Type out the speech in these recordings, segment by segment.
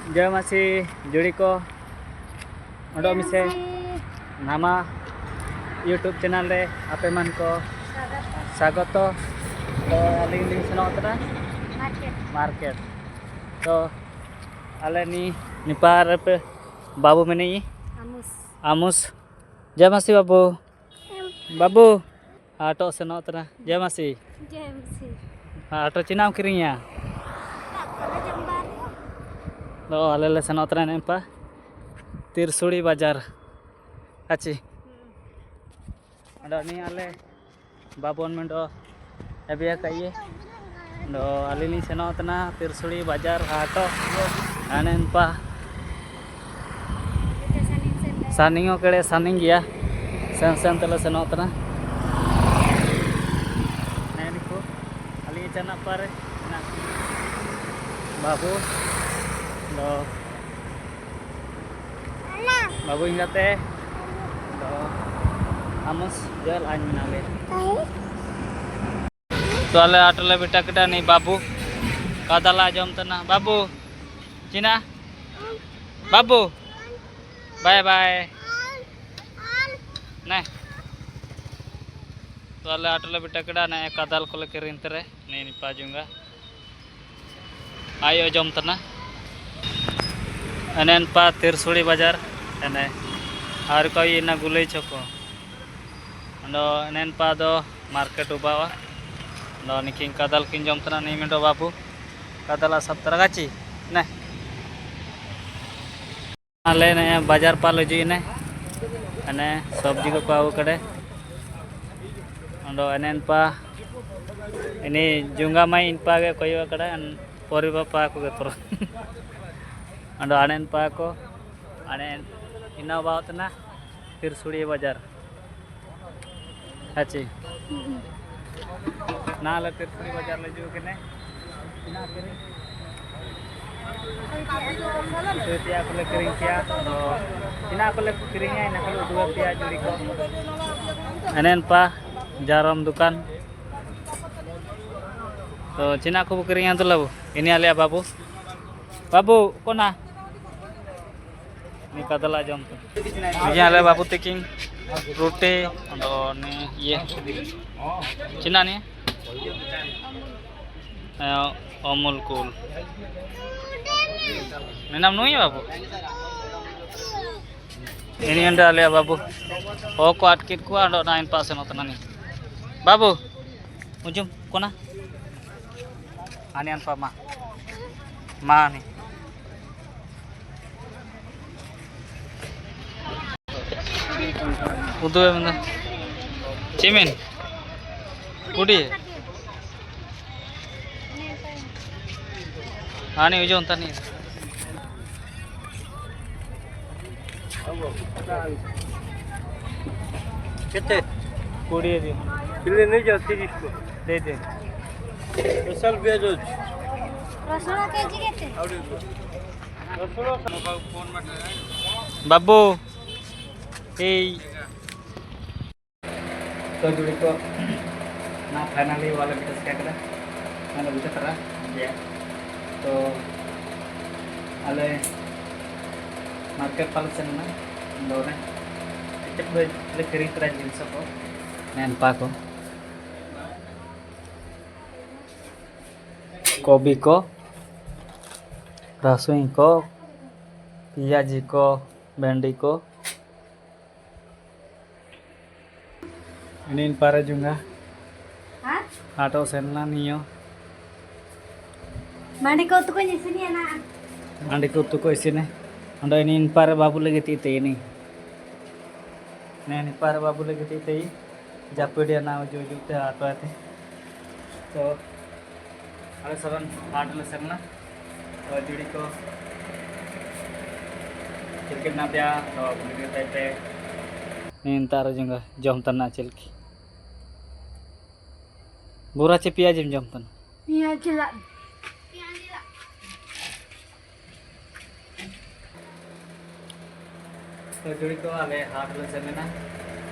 जय मासी जुड़ी को ओडो मिसे नामा यूट्यूब चैनल रे आपे मन को स्वागत तो अलिंग लिंग सेनो तरा मार्केट तो आले निपार पे बाबू मेने आमुस जय मासी बाबू बाबू आटो सेनो तरा जय मासी आटो चिनाम किरिया तो आले सेनो तरा नेपा तिरसुड़ी बाजार अच्छी अडो नी आले बाबोन में दो एबिया कहिए दो आलिनी सेनो तना तिरसुड़ी बाजार आटो आनेपा सानिंगो कड़े सानिंग गया सेन सेन तले सेनो तना नेनिको आली चना पर बाबू दो बाबू इंगाते दो आमुस जल आइन नाले तो आले आटले बेटा केटा नहीं बाबू कादाला जम तना बाबू चिना बाबू बाय बाय नहीं तो आले आटले बेटा केटा नहीं कादाल को लेकर इंतरे नहीं पाजूंगा आयो जम तना अनेन पा तिरसुड़ी बाजार एने और कोई ना गुलई चको अंदो अनेन पा दो मार्केट उबावा अंदो निकिन कादल किन जम तना नहीं मिंडो बाबू कादला सब तरह गाची ने आले ने बाजार पा लजी ने अने सब्जी को पाव कड़े अंदो अनेन पा ini junga mai in page koyo kada pori bapa ko getro ando anen pa ko anen ina bautna तिरसुड़ी बाजार अच्छी ना ले तिरसुड़ी बाजार ले जो कने ना करी तिया को ले करी क्या तो इना को ले करी है ना को दो तिया जुड़ी को अनेन पा जारम दुकान तो चिना को करी है तो लबो ini alia babu babu kona ini kadala jam tu ini alia babu taking roti ando ni ye cina ni omul cool ni nam nui babu ini anda alia babu oh ko atkit ko ando 9% otana ni babu ujum kona anian pama nih udah mana cimin pudi ani ujung tani कितने पूरी है पिल्ले नहीं जाती जिसको दे दे special veg रसुण KG केते रसुण phone में बाबू ए तो जुड़ी को ना फाइनली वाला बिटस क्या करा ना बिटस करा या तो आले मार्केट पाल से ना दोने इतने ले करी तरह जिंस को नैन पाको गोभी को रसोई को पियाजी को भेंडी को ini para juga atau senla niyo mandi ko tu ko sini ya na mandi ko tu ko sini ando ini para babu lagi tite ini nah ini para babu lagi tite jape dia na uju te atau ate तो अरे सरन आठ lesson ना तो जुड़ी को चिलके ना दिया तो बुली ताइते निंतार जंगा जम तना चिलकी बुरा चे पियाज जम तना पियाज ला तो जुड़ी को आले हाथ लेसन ना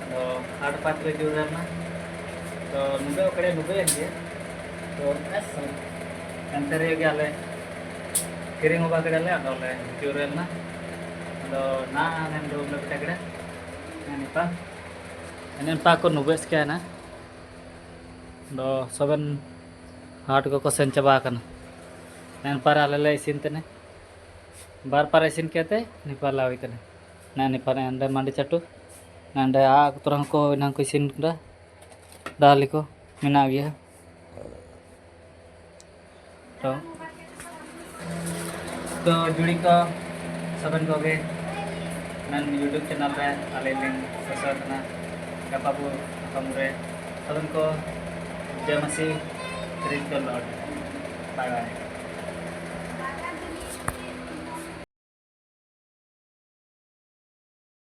तो हाथ पात्र जुड़ा ना तो नुबे कड़े नुबे तो अंतरे गले किरिंग होगा कड़े अदले चूरेलना ना नेन रूम ले बिटा कड़े नेन पा को नुबेस क्या ना दो सबन हाट को सेन चबा कना नेन पर आले इसिन तने बार पर इसिन कहते निपा लावी तने ना निपा ने मंडी चटू नंदे आ तुरंग को इनां को इसिन करा दाली को मिना गया तो जुड़ी को सबन को गे नन यूट्यूब चैनल रे आले लिंक ससरना कपाबू कमरे सबन को जय मसीह Christ the Lord bye bye